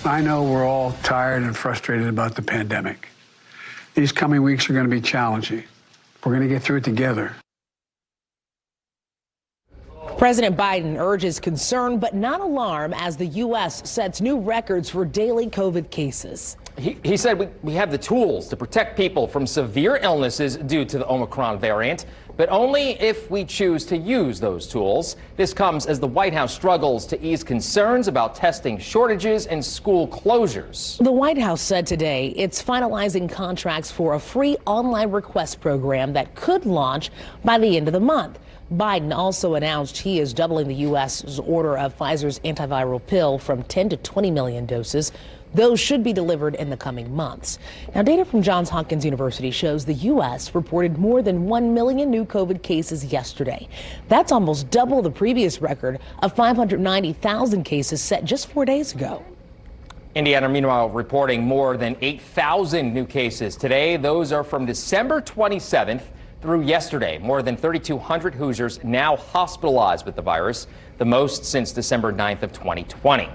I know we're all tired and frustrated about the pandemic. These coming weeks are going to be challenging. We're going to get through it together. President Biden urges concern but not alarm as the U.S. sets new records for daily COVID cases. He said we have the tools to protect people from severe illnesses due to the Omicron variant, but only if we choose to use those tools. This comes as the White House struggles to ease concerns about testing shortages and school closures. The White House said today it's finalizing contracts for a free online request program that could launch by the end of the month. Biden also announced he is doubling the U.S.'s order of Pfizer's antiviral pill from 10 to 20 million doses. Those should be delivered in the coming months. Now, data from Johns Hopkins University shows the U.S. reported more than 1 million new COVID cases yesterday. That's almost double the previous record of 590,000 cases set just 4 days ago. Indiana, meanwhile, reporting more than 8,000 new cases today. Those are from December 27th through yesterday. More than 3,200 Hoosiers now hospitalized with the virus, the most since December 9th of 2020.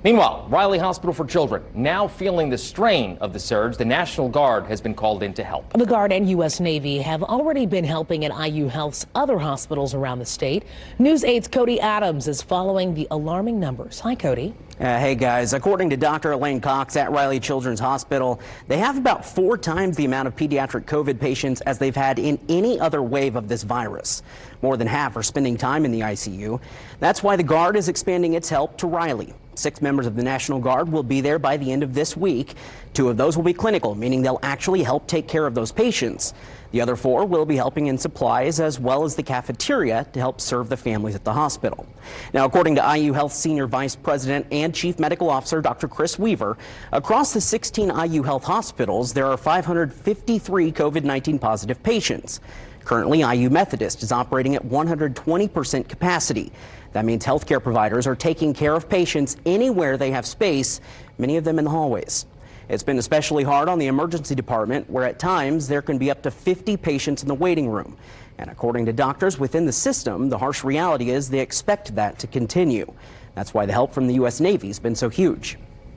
Meanwhile, Riley Hospital for Children now feeling the strain of the surge. The National Guard has been called in to help. The Guard and U.S. Navy have already been helping at IU Health's other hospitals around the state. News 8's Cody Adams is following the alarming numbers. Hi, Cody. Hey, guys. According to Dr. Elaine Cox at Riley Children's Hospital, they have about 4 times the amount of pediatric COVID patients as they've had in any other wave of this virus. More than half are spending time in the ICU. That's why the Guard is expanding its help to Riley. 6 members of the National Guard will be there by the end of this week. 2 of those will be clinical, meaning they'll actually help take care of those patients. The other 4 will be helping in supplies as well as the cafeteria to help serve the families at the hospital. Now, according to IU Health Senior Vice President and Chief Medical Officer Dr. Chris Weaver, across the 16 IU Health hospitals, there are 553 COVID-19 positive patients. Currently, IU Methodist is operating at 120% capacity. That means healthcare providers are taking care of patients anywhere they have space, many of them in the hallways. It's been especially hard on the emergency department, where at times there can be up to 50 patients in the waiting room. And according to doctors within the system, the harsh reality is they expect that to continue. That's why the help from the U.S. Navy has been so huge.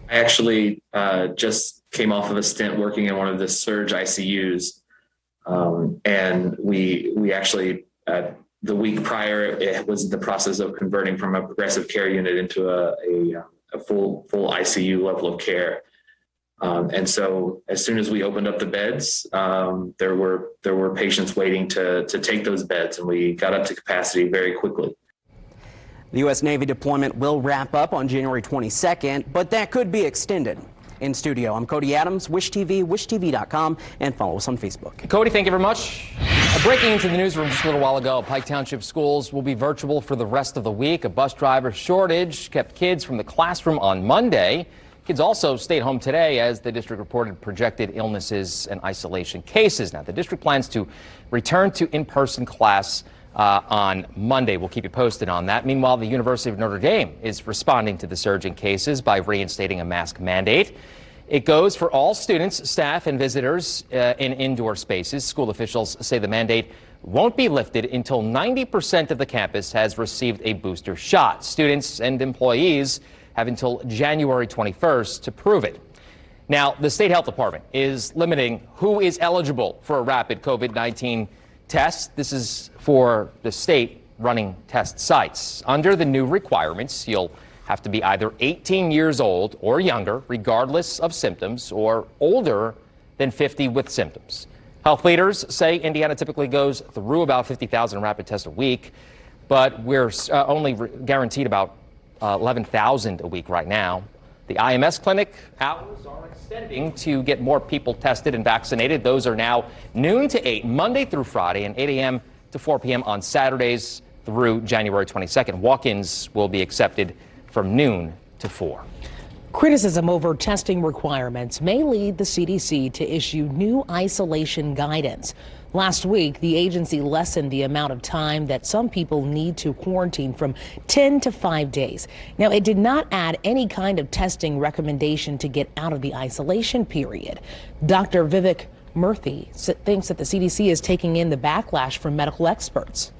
I actually just came off of a stint working in one of the surge ICUs. And we actually, the week prior, it was the process of converting from a progressive care unit into a full ICU level of care. And so as soon as we opened up the beds, there were patients waiting to take those beds, and we got up to capacity very quickly. The U.S. Navy deployment will wrap up on January 22nd, but that could be extended. In studio, I'm Cody Adams, Wish TV, wishtv.com, and follow us on Facebook. Cody, thank you very much. Breaking into the newsroom just a little while ago, Pike Township schools will be virtual for the rest of the week. A bus driver shortage kept kids from the classroom on Monday. Kids also stayed home today as the district reported projected illnesses and isolation cases. Now, the district plans to return to in-person class on Monday. We'll keep you posted on that. Meanwhile, the University of Notre Dame is responding to the surge in cases by reinstating a mask mandate. It goes for all students, staff, and visitors in indoor spaces. School officials say the mandate won't be lifted until 90% of the campus has received a booster shot. Students and employees have until January 21st to prove it. Now, the state health department is limiting who is eligible for a rapid COVID-19 test. This is for the state running test sites. Under the new requirements, you'll have to be either 18 years old or younger, regardless of symptoms, or older than 50 with symptoms. Health leaders say Indiana typically goes through about 50,000 rapid tests a week, but we're only guaranteed about 11,000 a week right now. The IMS clinic hours are extending to get more people tested and vaccinated. Those are now noon to 8, Monday through Friday, and 8 a.m. to 4 p.m. on Saturdays through January 22nd. Walk-ins will be accepted from noon to 4. Criticism over testing requirements may lead the CDC to issue new isolation guidance. Last week, the agency lessened the amount of time that some people need to quarantine from 10 to 5 days. Now, it did not add any kind of testing recommendation to get out of the isolation period. Dr. Vivek Murthy thinks that the CDC is taking in the backlash from medical experts.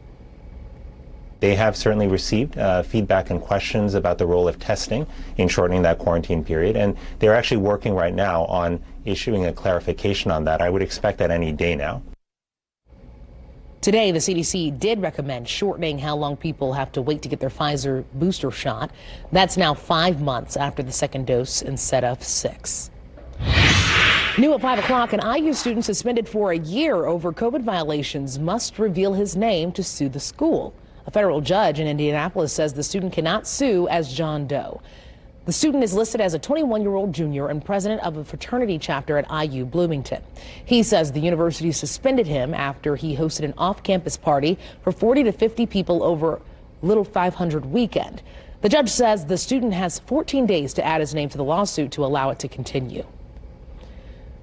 they have certainly received feedback and questions about the role of testing in shortening that quarantine period, and they're actually working right now on issuing a clarification on that. I would expect that any day now. Today, the CDC did recommend shortening how long people have to wait to get their Pfizer booster shot. That's now 5 months after the second dose instead of 6. New at 5 o'clock, an IU student suspended for a year over COVID violations must reveal his name to sue the school. A federal judge in Indianapolis says the student cannot sue as John Doe. The student is listed as a 21-year-old junior and president of a fraternity chapter at IU Bloomington. He says the university suspended him after he hosted an off-campus party for 40 to 50 people over Little 500 weekend. The judge says the student has 14 days to add his name to the lawsuit to allow it to continue.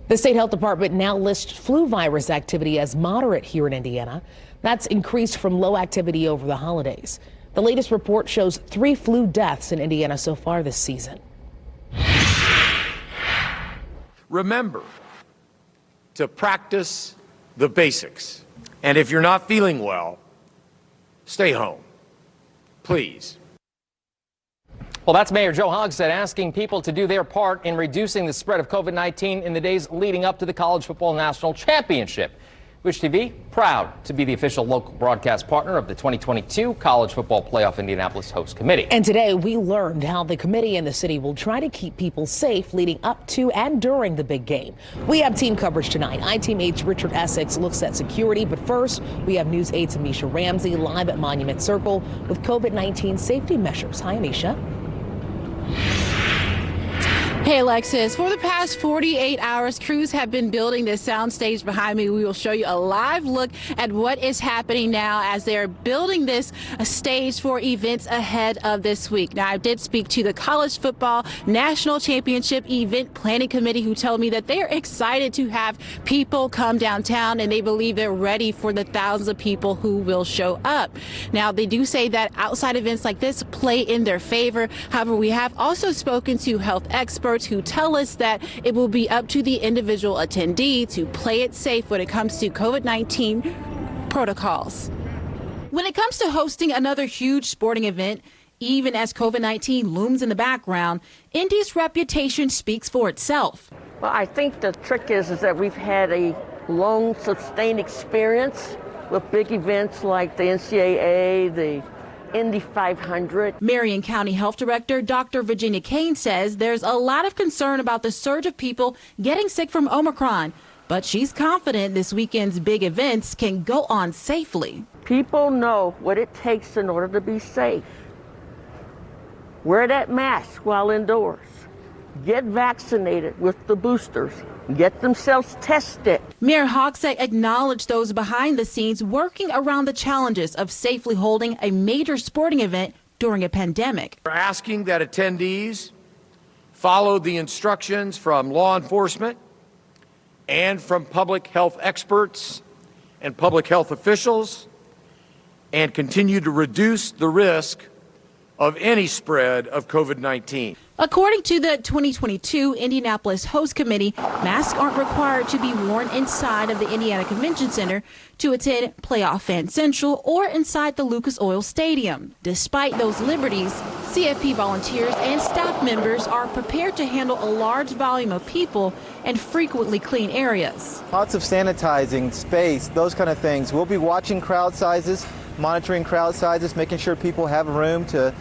The state health department now lists flu virus activity as moderate here in Indiana. That's increased from low activity over the holidays. The latest report shows 3 flu deaths in Indiana so far this season. Remember to practice the basics. And if you're not feeling well, stay home, please. Well, that's Mayor Joe Hogsett asking people to do their part in reducing the spread of COVID-19 in the days leading up to the College Football National Championship. Wish TV, proud to be the official local broadcast partner of the 2022 College Football Playoff Indianapolis Host Committee. And today we learned how the committee and the city will try to keep people safe leading up to and during the big game. We have team coverage tonight. iTeam 8's Richard Essex looks at security, but first we have News 8's Amisha Ramsey live at Monument Circle with COVID-19 safety measures. Hi, Amisha. Hey, Alexis, for the past 48 hours, crews have been building this soundstage behind me. We will show you a live look at what is happening now as they're building this stage for events ahead of this week. Now, I did speak to the College Football National Championship Event Planning Committee, who told me that they're excited to have people come downtown and they believe they're ready for the thousands of people who will show up. Now, they do say that outside events like this play in their favor. However, we have also spoken to health experts who tell us that it will be up to the individual attendee to play it safe when it comes to COVID-19 protocols. When it comes to hosting another huge sporting event, even as COVID-19 looms in the background, Indy's reputation speaks for itself. Well, I think the trick is that we've had a long, sustained experience with big events like the NCAA, the Indy 500. Marion County Health Director Dr. Virginia Kane says there's a lot of concern about the surge of people getting sick from Omicron, but she's confident this weekend's big events can go on safely. People know what it takes in order to be safe. Wear that mask while indoors. Get vaccinated with the boosters. Get themselves tested. Mayor Hogsett acknowledged those behind the scenes working around the challenges of safely holding a major sporting event during a pandemic. We're asking that attendees follow the instructions from law enforcement and from public health experts and public health officials and continue to reduce the risk of any spread of COVID-19. According to the 2022 Indianapolis Host Committee, masks aren't required to be worn inside of the Indiana Convention Center to attend Playoff Fan Central or inside the Lucas Oil Stadium. Despite those liberties, CFP volunteers and staff members are prepared to handle a large volume of people and frequently clean areas. Lots of sanitizing, space, those kind of things. We'll be watching crowd sizes, monitoring crowd sizes, making sure people have room to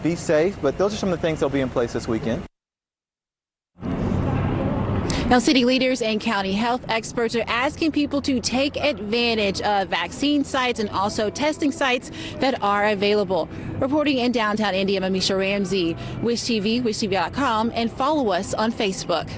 be safe, but those are some of the things that'll be in place this weekend. Now, city leaders and county health experts are asking people to take advantage of vaccine sites and also testing sites that are available. Reporting in downtown Indy, I'm Amisha Ramsey, Wish TV, wishtv.com, and follow us on Facebook.